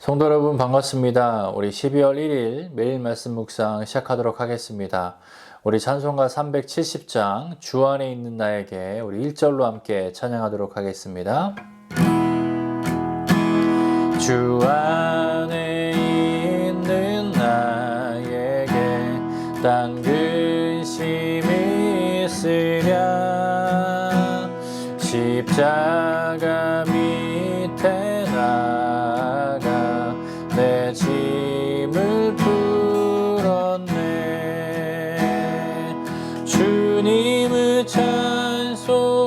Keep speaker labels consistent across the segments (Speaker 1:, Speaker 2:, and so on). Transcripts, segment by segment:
Speaker 1: 성도 여러분 반갑습니다. 우리 12월 1일 매일 말씀 묵상 시작하도록 하겠습니다. 우리 찬송가 370장 주 안에 있는 나에게 우리 1절로 함께 찬양하도록 하겠습니다. 주 안에 있는 나에게 딴 근심이 있으랴 십자가 밑에 나가 내 짐을 풀었네. 주님을 찬송하면서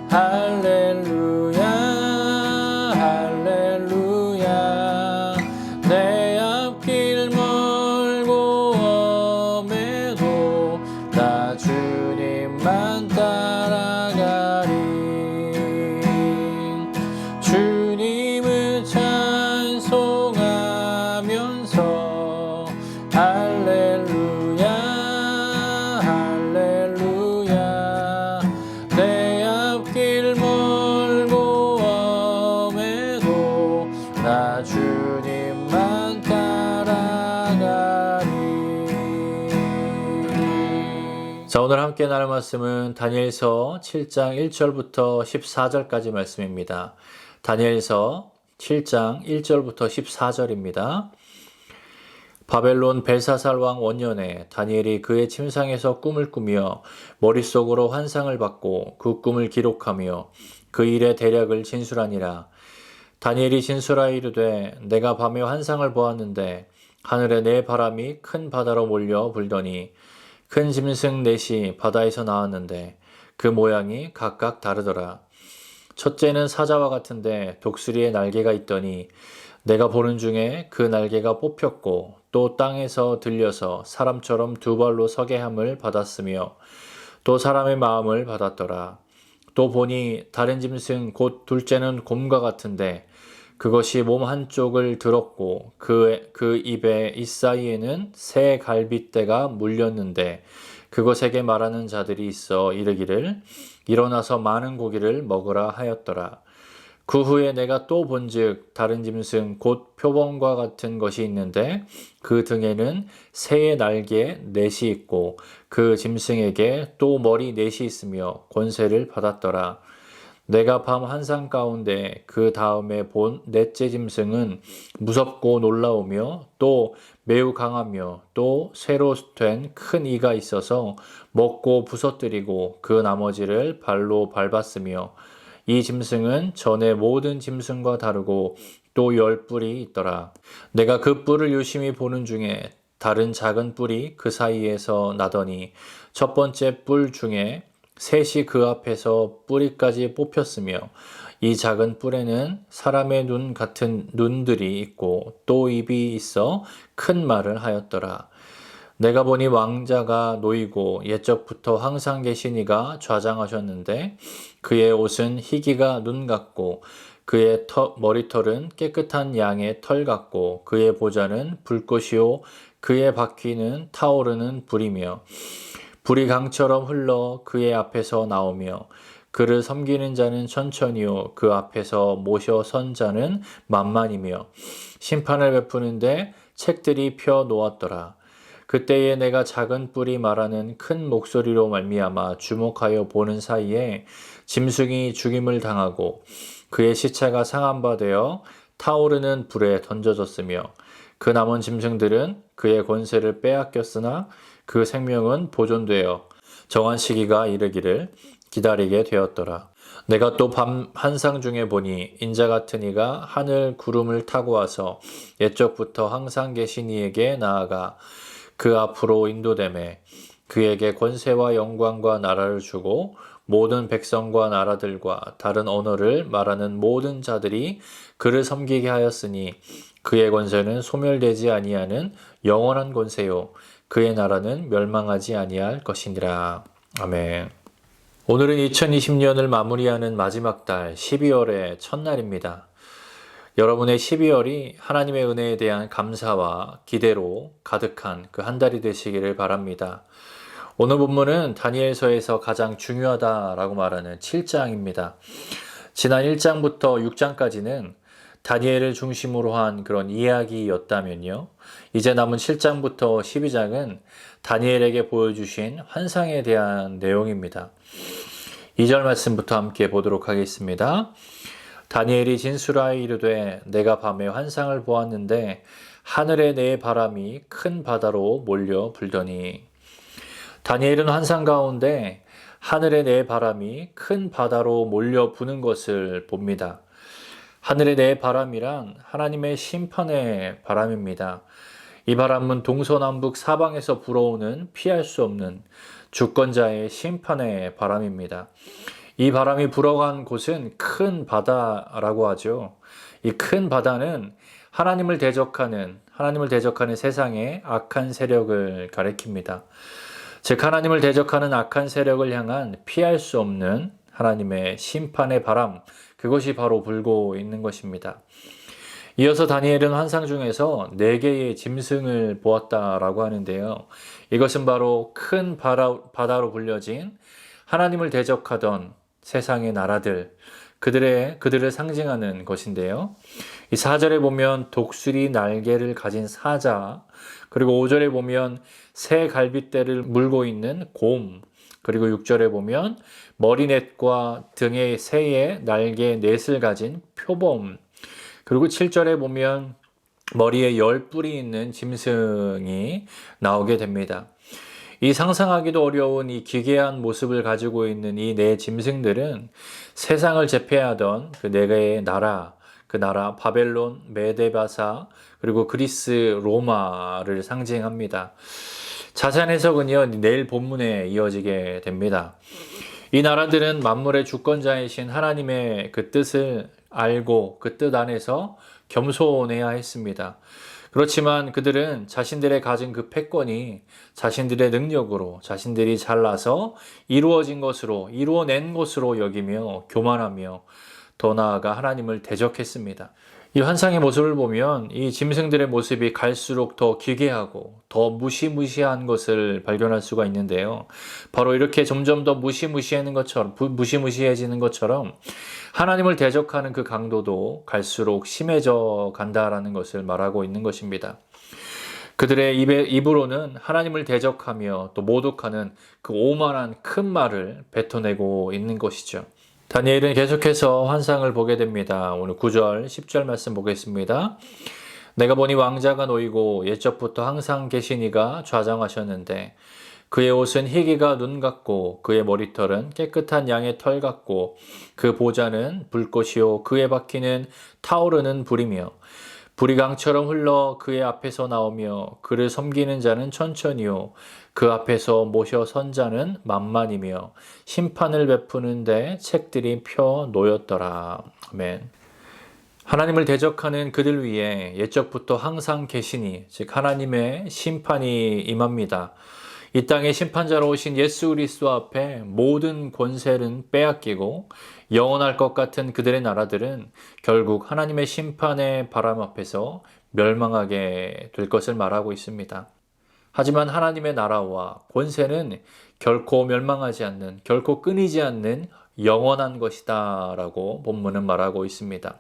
Speaker 1: 할렐루야 할렐루야. 내 앞길 멀고 엄해도 나 주님만 따라가리. 주님을 찬송하면서 할렐루야 할렐루야. 내 앞길 멀고 엄해도 나 주님만 따라가리. 자, 오늘 함께 나눌 말씀은 다니엘서 7장 1절부터 14절까지 말씀입니다. 다니엘서 7장 1절부터 14절입니다. 바벨론 벨사살 왕 원년에 다니엘이 그의 침상에서 꿈을 꾸며 머릿속으로 환상을 받고 그 꿈을 기록하며 그 일의 대략을 진술하니라. 다니엘이 진술하여 이르되 내가 밤에 환상을 보았는데 하늘에 네 바람이 큰 바다로 몰려 불더니 큰 짐승 넷이 바다에서 나왔는데 그 모양이 각각 다르더라. 첫째는 사자와 같은데 독수리의 날개가 있더니 내가 보는 중에 그 날개가 뽑혔고 또 땅에서 들려서 사람처럼 두 발로 서게 함을 받았으며 또 사람의 마음을 받았더라. 또 보니 다른 짐승 곧 둘째는 곰과 같은데 그것이 몸 한쪽을 들었고 그 입에 이사이에는 새 갈빗대가 물렸는데 그것에게 말하는 자들이 있어 이르기를 일어나서 많은 고기를 먹으라 하였더라. 그 후에 내가 또 본즉 다른 짐승 곧 표범과 같은 것이 있는데 그 등에는 새의 날개 넷이 있고 그 짐승에게 또 머리 넷이 있으며 권세를 받았더라. 내가 밤 환상 가운데 그 다음에 본 넷째 짐승은 무섭고 놀라우며 또 매우 강하며 또 쇠로 된 큰 이가 있어서 먹고 부서뜨리고 그 나머지를 발로 밟았으며 이 짐승은 전에 모든 짐승과 다르고 또 10뿔이 있더라. 내가 그 뿔을 유심히 보는 중에 다른 작은 뿔이 그 사이에서 나더니 첫 번째 뿔 중에 셋이 그 앞에서 뿌리까지 뽑혔으며 이 작은 뿔에는 사람의 눈 같은 눈들이 있고 또 입이 있어 큰 말을 하였더라. 내가 보니 왕자가 놓이고 옛적부터 항상 계신 이가 좌장하셨는데 그의 옷은 희기가 눈 같고 그의 머리털은 깨끗한 양의 털 같고 그의 보좌는 불꽃이요 그의 바퀴는 타오르는 불이며 불이 강처럼 흘러 그의 앞에서 나오며 그를 섬기는 자는 천천히요 그 앞에서 모셔 선 자는 만만이며 심판을 베푸는데 책들이 펴 놓았더라. 그때에 내가 작은 뿔이 말하는 큰 목소리로 말미암아 주목하여 보는 사이에 짐승이 죽임을 당하고 그의 시체가 상한 바 되어 타오르는 불에 던져졌으며 그 남은 짐승들은 그의 권세를 빼앗겼으나 그 생명은 보존되어 정한 시기가 이르기를 기다리게 되었더라. 내가 또 밤 환상 중에 보니 인자 같은 이가 하늘 구름을 타고 와서 옛적부터 항상 계신 이에게 나아가 그 앞으로 인도되매 그에게 권세와 영광과 나라를 주고 모든 백성과 나라들과 다른 언어를 말하는 모든 자들이 그를 섬기게 하였으니 그의 권세는 소멸되지 아니하는 영원한 권세요 그의 나라는 멸망하지 아니할 것이니라. 아멘. 오늘은 2020년을 마무리하는 마지막 달 12월의 첫날입니다. 여러분의 12월이 하나님의 은혜에 대한 감사와 기대로 가득한 그 한 달이 되시기를 바랍니다. 오늘 본문은 다니엘서에서 가장 중요하다라고 말하는 7장입니다. 지난 1장부터 6장까지는 다니엘을 중심으로 한 그런 이야기였다면요. 이제 남은 7장부터 12장은 다니엘에게 보여주신 환상에 대한 내용입니다. 2절 말씀부터 함께 보도록 하겠습니다. 다니엘이 진술하여 이르되 내가 밤에 환상을 보았는데 하늘에 내 바람이 큰 바다로 몰려 불더니. 다니엘은 환상 가운데 하늘에 내 바람이 큰 바다로 몰려 부는 것을 봅니다. 하늘에 내 바람이란 하나님의 심판의 바람입니다. 이 바람은 동서남북 사방에서 불어오는 피할 수 없는 주권자의 심판의 바람입니다. 이 바람이 불어간 곳은 큰 바다라고 하죠. 이 큰 바다는 하나님을 대적하는 세상의 악한 세력을 가리킵니다. 즉 하나님을 대적하는 악한 세력을 향한 피할 수 없는 하나님의 심판의 바람, 그것이 바로 불고 있는 것입니다. 이어서 다니엘은 환상 중에서 4개의 짐승을 보았다라고 하는데요. 이것은 바로 큰 바다로 불려진 하나님을 대적하던 세상의 나라들, 그들을 상징하는 것인데요. 이 4절에 보면 독수리 날개를 가진 사자, 그리고 5절에 보면 새 갈빗대를 물고 있는 곰, 그리고 6절에 보면 머리넷과 등에 새의 날개 넷을 가진 표범, 그리고 7절에 보면 머리에 10뿔이 있는 짐승이 나오게 됩니다. 이 상상하기도 어려운 이 기괴한 모습을 가지고 있는 이 네 짐승들은 세상을 제패하던 그 네 개의 나라, 그 나라 바벨론, 메데바사, 그리고 그리스, 로마를 상징합니다. 자세한 해석은요, 내일 본문에 이어지게 됩니다. 이 나라들은 만물의 주권자이신 하나님의 그 뜻을 알고 그 뜻 안에서 겸손해야 했습니다. 그렇지만 그들은 자신들의 가진 그 패권이 자신들의 능력으로, 자신들이 잘나서 이루어낸 것으로 여기며 교만하며 더 나아가 하나님을 대적했습니다. 이 환상의 모습을 보면 이 짐승들의 모습이 갈수록 더 기괴하고 더 무시무시한 것을 발견할 수가 있는데요. 바로 이렇게 점점 더 무시무시해지는 것처럼 하나님을 대적하는 그 강도도 갈수록 심해져 간다라는 것을 말하고 있는 것입니다. 그들의 입으로는 하나님을 대적하며 또 모독하는 그 오만한 큰 말을 뱉어내고 있는 것이죠. 다니엘은 계속해서 환상을 보게 됩니다. 오늘 9절, 10절 말씀 보겠습니다. 내가 보니 왕자가 놓이고 옛적부터 항상 계신 이가 좌장하셨는데 그의 옷은 희기가 눈 같고 그의 머리털은 깨끗한 양의 털 같고 그 보좌는 불꽃이요 그의 바퀴는 타오르는 불이며 불이 강처럼 흘러 그의 앞에서 나오며 그를 섬기는 자는 천천히요 그 앞에서 모셔 선 자는 만만이며 심판을 베푸는데 책들이 펴 놓였더라. 아멘. 하나님을 대적하는 그들 위에 옛적부터 항상 계시니 즉 하나님의 심판이 임합니다. 이 땅의 심판자로 오신 예수 그리스도 앞에 모든 권세는 빼앗기고 영원할 것 같은 그들의 나라들은 결국 하나님의 심판의 바람 앞에서 멸망하게 될 것을 말하고 있습니다. 하지만 하나님의 나라와 권세는 결코 멸망하지 않는, 결코 끊이지 않는 영원한 것이다 라고 본문은 말하고 있습니다.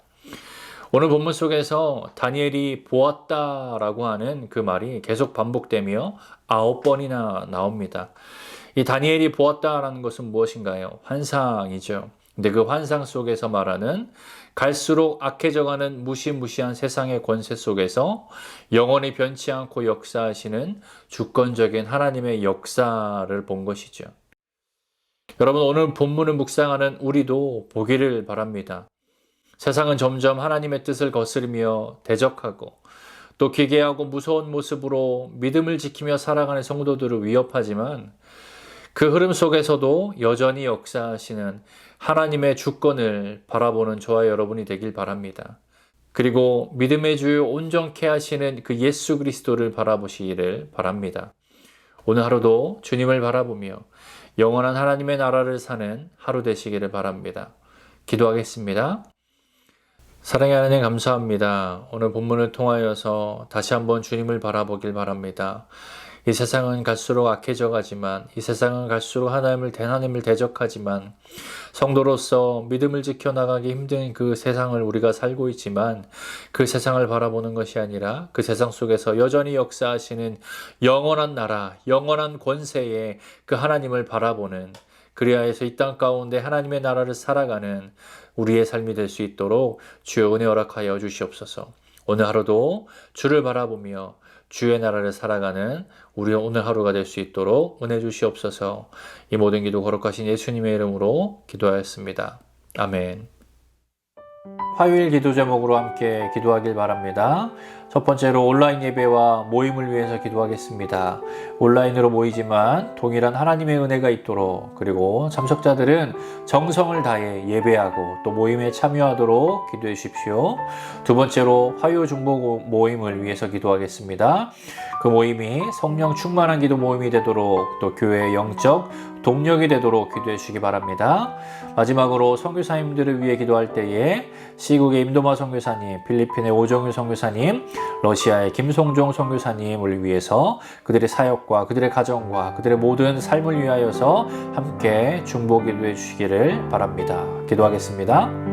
Speaker 1: 오늘 본문 속에서 다니엘이 보았다라고 하는 그 말이 계속 반복되며 9번이나 나옵니다. 이 다니엘이 보았다라는 것은 무엇인가요? 환상이죠. 근데 그 환상 속에서 말하는 갈수록 악해져가는 무시무시한 세상의 권세 속에서 영원히 변치 않고 역사하시는 주권적인 하나님의 역사를 본 것이죠. 여러분, 오늘 본문을 묵상하는 우리도 보기를 바랍니다. 세상은 점점 하나님의 뜻을 거스르며 대적하고 또 기괴하고 무서운 모습으로 믿음을 지키며 살아가는 성도들을 위협하지만 그 흐름 속에서도 여전히 역사하시는 하나님의 주권을 바라보는 저와 여러분이 되길 바랍니다. 그리고 믿음의 주요 온전케 하시는 그 예수 그리스도를 바라보시기를 바랍니다. 오늘 하루도 주님을 바라보며 영원한 하나님의 나라를 사는 하루 되시기를 바랍니다. 기도하겠습니다. 사랑의 하나님 감사합니다. 오늘 본문을 통하여서 다시 한번 주님을 바라보길 바랍니다. 이 세상은 갈수록 악해져 가지만, 이 세상은 갈수록 하나님을 대적하지만, 성도로서 믿음을 지켜나가기 힘든 그 세상을 우리가 살고 있지만, 그 세상을 바라보는 것이 아니라 그 세상 속에서 여전히 역사하시는 영원한 나라, 영원한 권세의 그 하나님을 바라보는, 그리하여서 이 땅 가운데 하나님의 나라를 살아가는 우리의 삶이 될 수 있도록 주여 은혜 허락하여 주시옵소서. 오늘 하루도 주를 바라보며 주의 나라를 살아가는 우리 오늘 하루가 될 수 있도록 은혜 주시옵소서. 이 모든 기도 거룩하신 예수님의 이름으로 기도하였습니다. 아멘. 화요일 기도 제목으로 함께 기도하길 바랍니다. 첫 번째로 온라인 예배와 모임을 위해서 기도하겠습니다. 온라인으로 모이지만 동일한 하나님의 은혜가 있도록, 그리고 참석자들은 정성을 다해 예배하고 또 모임에 참여하도록 기도해 주십시오. 두 번째로 화요 중보 모임을 위해서 기도하겠습니다. 그 모임이 성령 충만한 기도 모임이 되도록, 또 교회의 영적 동력이 되도록 기도해 주시기 바랍니다. 마지막으로 선교사님들을 위해 기도할 때에 시국의 임도마 선교사님, 필리핀의 오정유 선교사님, 러시아의 김송종 선교사님을 위해서 그들의 사역과 그들의 가정과 그들의 모든 삶을 위하여서 함께 중보 기도해 주시기를 바랍니다. 기도하겠습니다.